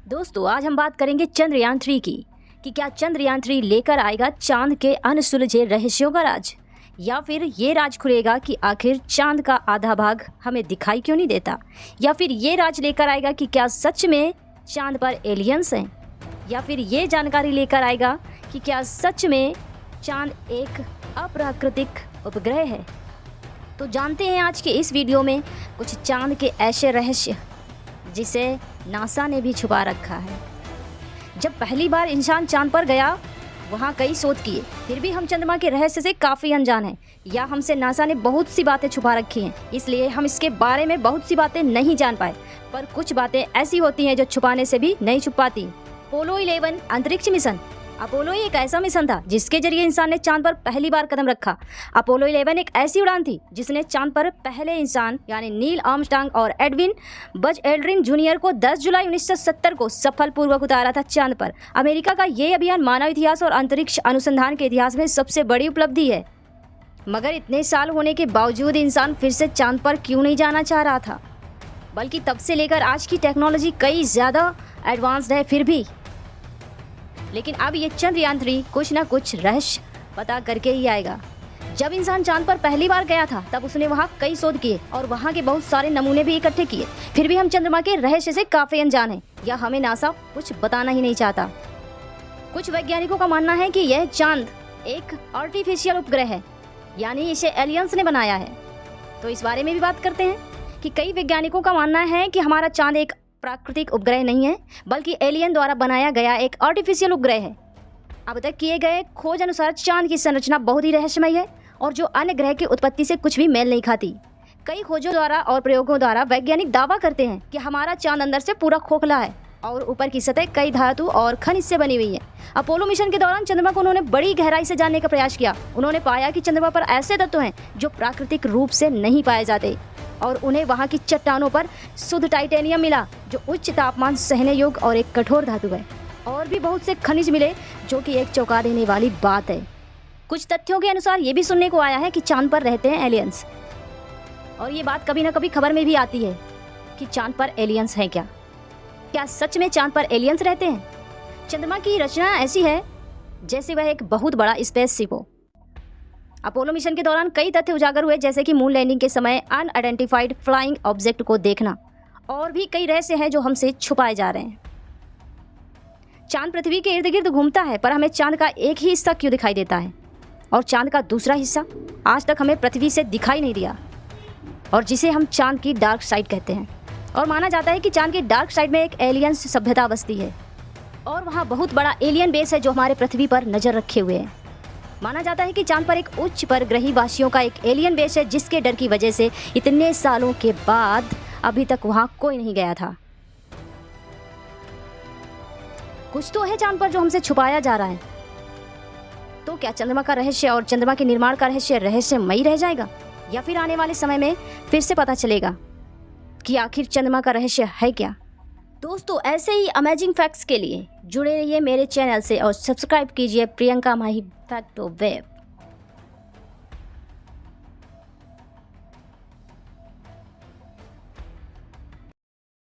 दोस्तों आज हम बात करेंगे चंद्रयान-3 की कि क्या चंद्रयान-3 लेकर आएगा चांद के अनसुलझे रहस्यों का राज, या फिर ये राज खुलेगा कि आखिर चांद का आधा भाग हमें दिखाई क्यों नहीं देता, या फिर ये राज लेकर आएगा कि क्या सच में चांद पर एलियंस हैं, या फिर ये जानकारी लेकर आएगा कि क्या सच में चांद एक अप्राकृतिक उपग्रह है। तो जानते हैं आज के इस वीडियो में कुछ चांद के ऐसे रहस्य जिसे नासा ने भी छुपा रखा है। जब पहली बार इंसान चांद पर गया वहाँ कई शोध किए, फिर भी हम चंद्रमा के रहस्य से काफ़ी अनजान हैं, या हमसे नासा ने बहुत सी बातें छुपा रखी हैं, इसलिए हम इसके बारे में बहुत सी बातें नहीं जान पाए। पर कुछ बातें ऐसी होती हैं जो छुपाने से भी नहीं छुप पाती। अपोलो 11 अंतरिक्ष मिशन। अपोलो एक ऐसा मिशन था जिसके जरिए इंसान ने चांद पर पहली बार कदम रखा। अपोलो 11 एक ऐसी उड़ान थी जिसने चांद पर पहले इंसान यानी नील आर्मस्ट्रांग और एडविन बज एल्ड्रिन जूनियर को 10 जुलाई 1970 को सफलपूर्वक उतारा था चांद पर। अमेरिका का ये अभियान मानव इतिहास और अंतरिक्ष अनुसंधान के इतिहास में सबसे बड़ी उपलब्धि है। मगर इतने साल होने के बावजूद इंसान फिर से चांद पर क्यों नहीं जाना चाह रहा था, बल्कि तब से लेकर आज की टेक्नोलॉजी कई ज़्यादा एडवांस्ड है फिर भी। लेकिन अब ये चंद्रयान-3 कुछ ना कुछ रहस्य पता करके ही आएगा। जब इंसान चांद पर पहली बार गया था तब उसने वहाँ कई शोध किए और वहाँ के बहुत सारे नमूने भी इकट्ठे किए, फिर भी हम चंद्रमा के रहस्य से काफ़ी अनजान हैं, या हमें नासा कुछ बताना ही नहीं चाहता। कुछ वैज्ञानिकों का मानना है कि यह चांद एक आर्टिफिशियल उपग्रह है, यानी इसे एलियंस ने बनाया है। तो इस बारे में भी बात करते हैं कि कई वैज्ञानिकों का मानना है कि हमारा चांद एक प्राकृतिक उपग्रह नहीं है, बल्कि एलियन द्वारा बनाया गया एक आर्टिफिशियल उपग्रह है। अब तक किए गए खोज अनुसार चांद की संरचना बहुत ही रहस्यमय है और जो अन्य ग्रह की उत्पत्ति से कुछ भी मेल नहीं खाती। कई खोजों द्वारा और प्रयोगों द्वारा वैज्ञानिक दावा करते हैं कि हमारा चांद अंदर से पूरा खोखला है और ऊपर की सतह कई धातु और खनिज से बनी हुई है। अपोलो मिशन के दौरान चंद्रमा को उन्होंने बड़ी गहराई से जानने का प्रयास किया। उन्होंने पाया कि चंद्रमा पर ऐसे तत्व हैं जो प्राकृतिक रूप से नहीं पाए जाते, और उन्हें वहाँ की चट्टानों पर शुद्ध टाइटेनियम मिला जो उच्च तापमान सहने योग्य और एक कठोर धातु है। और भी बहुत से खनिज मिले जो कि एक चौंका देने वाली बात है। कुछ तथ्यों के अनुसार ये भी सुनने को आया है कि चांद पर रहते हैं एलियंस, और ये बात कभी ना कभी खबर में भी आती है कि चांद पर एलियंस हैं। क्या सच में चांद पर एलियंस रहते हैं? चंद्रमा की रचना ऐसी है जैसे वह एक बहुत बड़ा स्पेसशिप हो। अपोलो मिशन के दौरान कई तथ्य उजागर हुए, जैसे कि मून लैंडिंग के समय अनआइडेंटिफाइड फ्लाइंग ऑब्जेक्ट को देखना, और भी कई रहस्य हैं जो हमसे छुपाए जा रहे हैं। चांद पृथ्वी के इर्द गिर्द घूमता है, पर हमें चांद का एक ही हिस्सा क्यों दिखाई देता है, और चांद का दूसरा हिस्सा आज तक हमें पृथ्वी से दिखाई नहीं दिया, और जिसे हम चांद की डार्क साइड कहते हैं। और माना जाता है कि चांद की डार्क साइड में एक एलियंस सभ्यता बसती है, और वहाँ बहुत बड़ा एलियन बेस है जो हमारे पृथ्वी पर नज़र रखे हुए है। माना जाता है कि चांद पर एक उच्च परग्रही वासियों का एक एलियन बेस है, जिसके डर की वजह से इतने सालों के बाद अभी तक वहाँ कोई नहीं गया था। कुछ तो है चांद पर जो हमसे छुपाया जा रहा है। तो क्या चंद्रमा का रहस्य और चंद्रमा के निर्माण का रहस्य रहस्यमयी रह जाएगा, या फिर आने वाले समय में फिर से पता चलेगा कि आखिर चंद्रमा का रहस्य है क्या? दोस्तों ऐसे ही अमेजिंग फैक्ट्स के लिए जुड़े रहिए मेरे चैनल से और सब्सक्राइब कीजिए प्रियंका माही फैक्टो वेब।